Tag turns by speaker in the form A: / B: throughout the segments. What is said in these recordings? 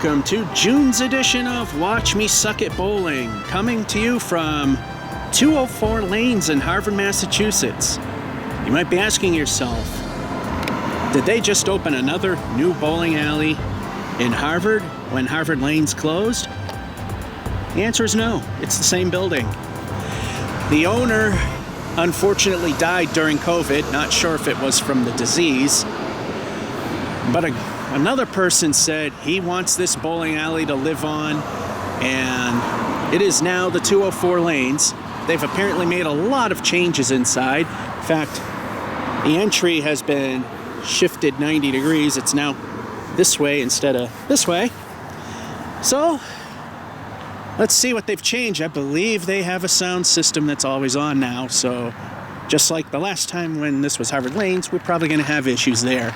A: welcome to June's edition of Watch Me Suck at Bowling, coming to you from 204 Lanes in Harvard, Massachusetts. You might be asking yourself, did they just open another new bowling alley in Harvard when Harvard Lanes closed? The answer is no, it's the same building. The owner unfortunately died during COVID, not sure if it was from the disease, but another person said he wants this bowling alley to live on, and it is now the 204 Lanes. They've apparently made a lot of changes inside. In fact, the entry has been shifted 90 degrees. It's now this way instead of this way. So, let's see what they've changed. I believe they have a sound system that's always on now, so just like the last time when this was Harvard Lanes, we're probably going to have issues there.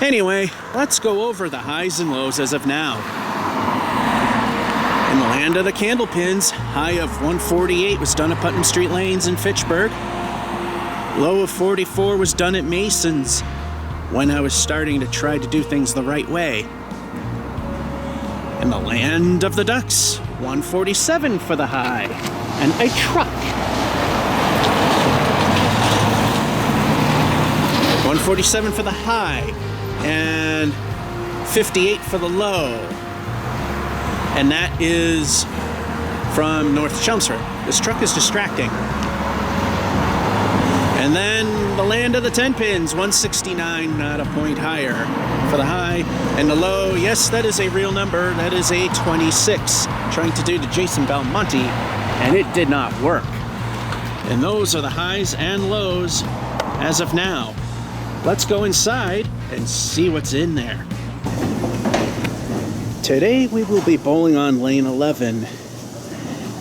A: Anyway, let's go over the highs and lows as of now. In the land of the Candlepins, high of 148 was done at Putnam Street Lanes in Fitchburg. Low of 44 was done at Mason's when I was starting to try to do things the right way. In the land of the Ducks, 147 for the high, and a truck. 147 for the high, and 58 for the low. And that is from North Chelmsford. This truck is distracting. And then the land of the 10 pins, 169, not a point higher for the high. And the low, yes, that is a real number. That is a 26. Trying to do the Jason Belmonte, and it did not work. And those are the highs and lows as of now. Let's go inside and see what's in there. Today we will be bowling on lane 11.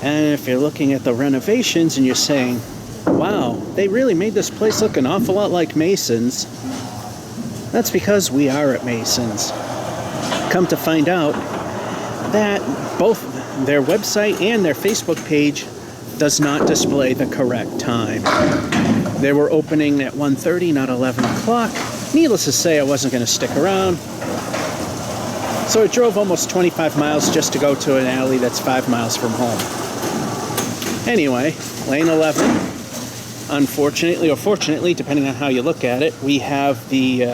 A: And if you're looking at the renovations and you're saying, wow, they really made this place look an awful lot like Mason's, that's because we are at Mason's. Come to find out that both their website and their Facebook page does not display the correct time. They were opening at 1:30, not 11 o'clock. Needless to say, I wasn't going to stick around. So I drove almost 25 miles just to go to an alley that's 5 miles from home. Anyway, lane 11. Unfortunately, or fortunately, depending on how you look at it, we have the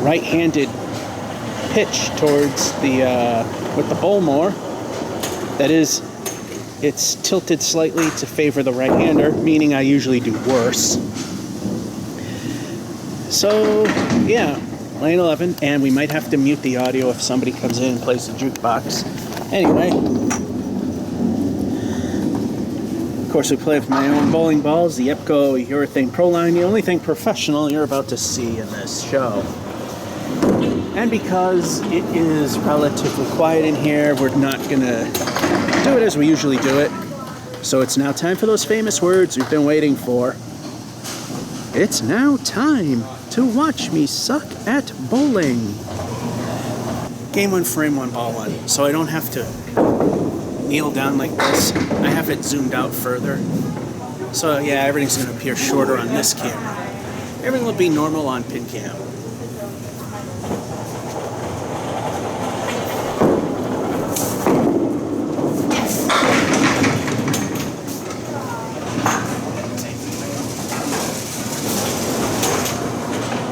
A: right-handed pitch towards the, with the bowl more. That is, it's tilted slightly to favor the right-hander, meaning I usually do worse. So, yeah, lane 11, and we might have to mute the audio if somebody comes in and plays the jukebox. Anyway, of course, we play with my own bowling balls, the Epco Urethane Pro Line, the only thing professional you're about to see in this show. And because it is relatively quiet in here, we're not going to do it as we usually do it. So it's now time for those famous words we've been waiting for. It's now time to watch me suck at bowling. Game 1, frame 1, ball 1. So I don't have to kneel down like this. I have it zoomed out further. So yeah, everything's going to appear shorter on this camera. Everything will be normal on pin cam.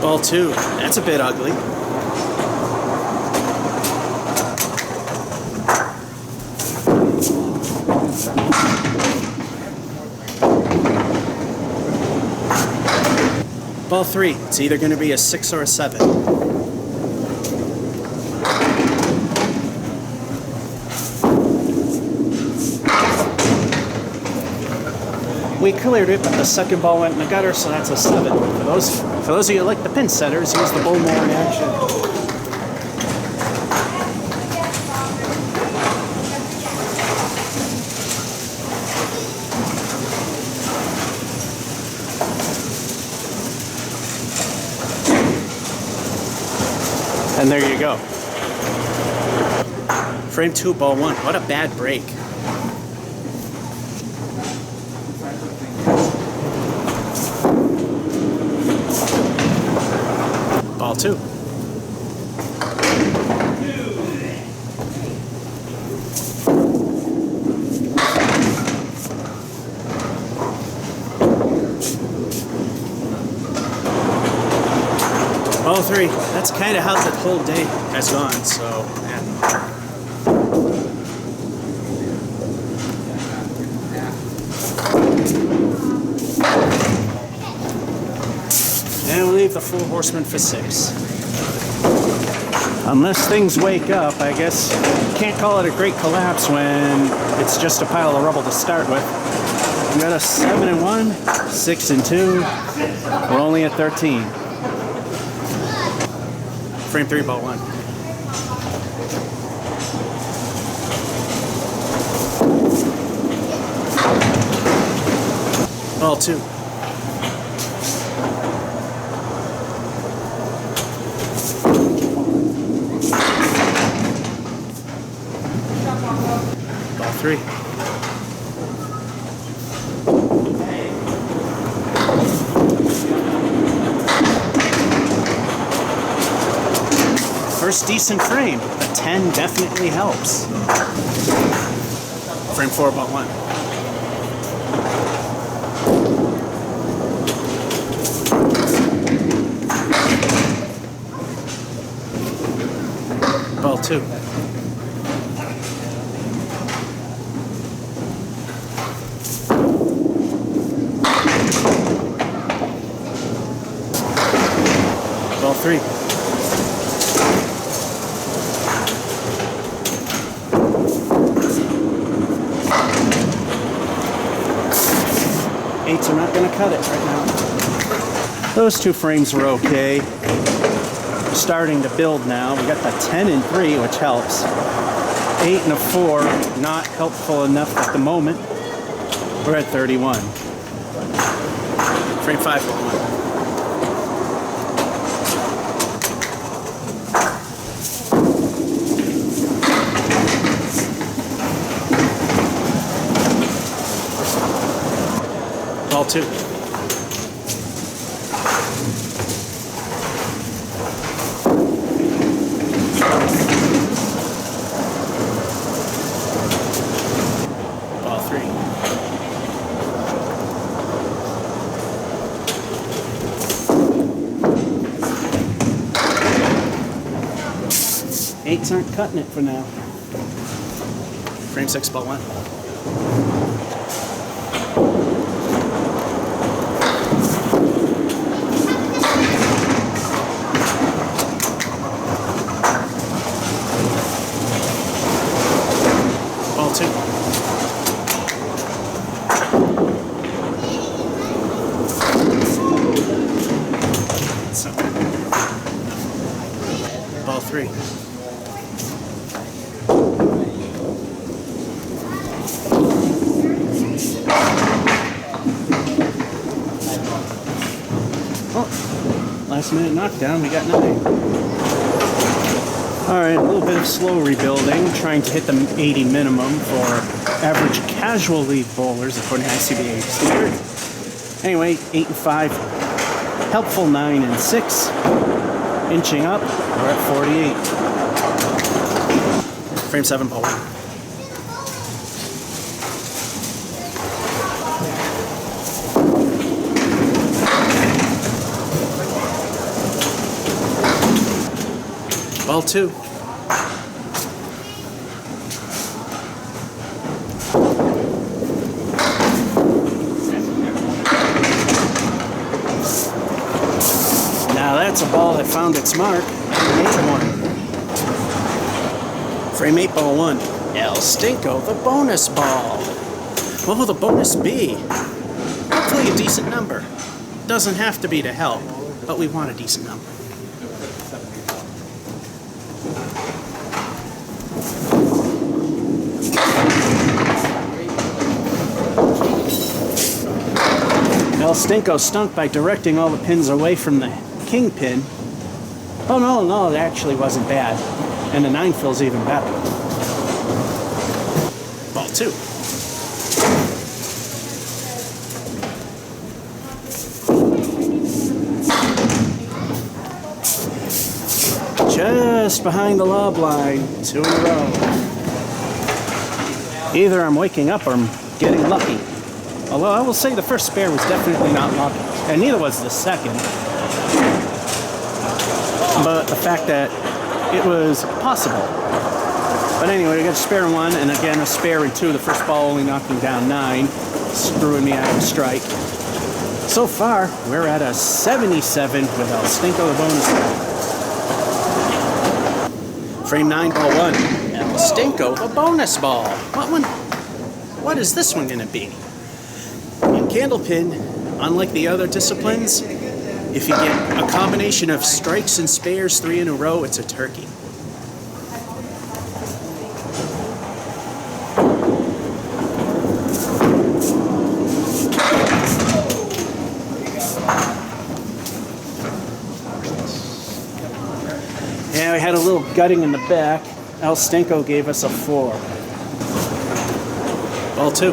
A: Ball 2, that's a bit ugly. Ball 3, it's either going to be a 6 or a 7. We cleared it, but the second ball went in the gutter, so that's a 7. For those of you who like the pin setters, here's the bowl more in action. And there you go. Frame 2, ball 1. What a bad break. Ball 2. Ball 3. That's kind of how the whole day has gone, so, yeah. And we'll leave the 4 horsemen for 6. Unless things wake up, I guess you can't call it a great collapse when it's just a pile of rubble to start with. We got a 7 and 1, 6 and 2. We're only at 13. Frame 3, ball 1. Ball 2. Ball 3. First decent frame. A 10 definitely helps. Frame 4, ball 1. Ball 2. Ball 3. Eights are not going to cut it right now. Those 2 frames were okay. We're starting to build now. We got the 10 and 3, which helps. 8 and a 4, not helpful enough at the moment. We're at 31. Frame 5, ball 1. Ball 2. Ball 3. Eights aren't cutting it for now. Frame 6, ball 1. Ball 2. So, ball 3. Oh, last minute knockdown, we got 9. Alright, a little bit of slow rebuilding, trying to hit the 80 minimum for average casual league bowlers according to ICBA standard. Anyway, 8 and 5, helpful 9 and 6, inching up, we're at 48. Frame 7, ball 1. Ball 2. Now that's a ball that found its mark. Frame 1. Frame 8, ball 1. El Stinko, the bonus ball. What will the bonus be? Hopefully a decent number. Doesn't have to be to help, but we want a decent number. El Stinko stunk by directing all the pins away from the kingpin. Oh no, it actually wasn't bad. And the 9 feels even better. Ball 2. Just behind the lob line, 2 in a row. Either I'm waking up or I'm getting lucky. Although I will say the first spare was definitely not lucky, and neither was the second. but the fact that it was possible. But anyway, we got a spare one, and again a spare in 2. The first ball only knocking down 9, screwing me out of a strike. So far, we're at a 77 with El Stinko, the bonus ball. Frame 9, ball 1. El Stinko, the bonus ball. What is this one going to be? In Candlepin, unlike the other disciplines, if you get a combination of strikes and spares 3 in a row, it's a turkey. Yeah, we had a little gutting in the back. El Stinko gave us a 4. Ball 2.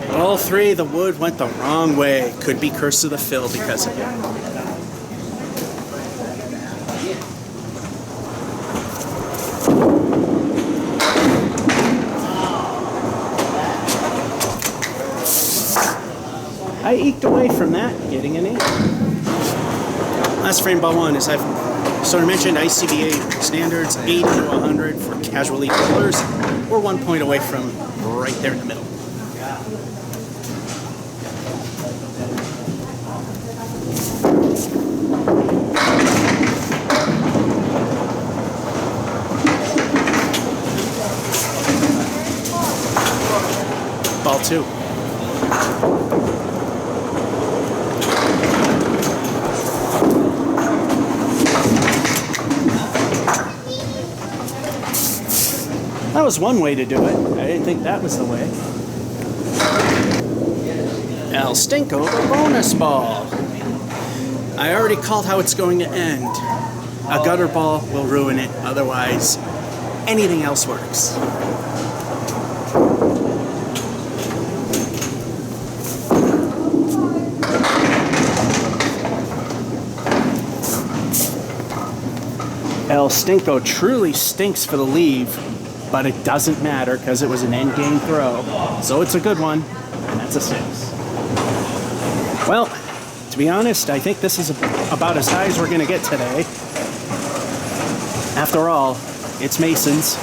A: Ball 3, the wood went the wrong way. Could be curse of the fill because of it. I eked away from that, getting an 8. Last frame, ball 1, as I've sort of mentioned, ICBA standards, 80 to 100 for casual league bowlers. We're 1 point away from right there in the middle. Ball 2. That was one way to do it. I didn't think that was the way. El Stinko, the bonus ball. I already called how it's going to end. A gutter ball will ruin it. Otherwise, anything else works. El Stinko truly stinks for the leave, but it doesn't matter because it was an endgame throw. So it's a good one, and that's a 6. Well, to be honest, I think this is about as high as we're going to get today. After all, it's Mason's.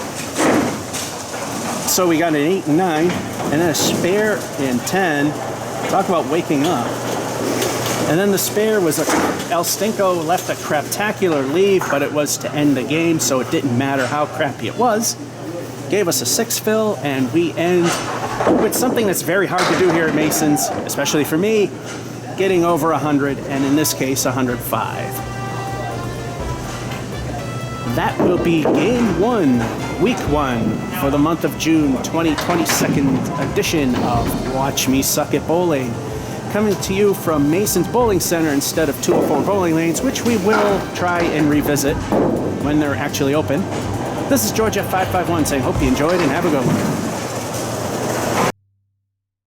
A: So we got an 8 and 9, and then a spare in 10. Talk about waking up. And then the spare was El Stinko left a craptacular leave, but it was to end the game, so it didn't matter how crappy it was. Gave us a 6 fill, and we end with something that's very hard to do here at Mason's, especially for me, getting over 100, and in this case, 105. That will be game 1, week 1, for the month of June, 2022nd edition of Watch Me Suck at Bowling. Coming to you from Mason's Bowling Center instead of 204 bowling lanes, which we will try and revisit when they're actually open. This is George F551 saying, hope you enjoyed and have a good one.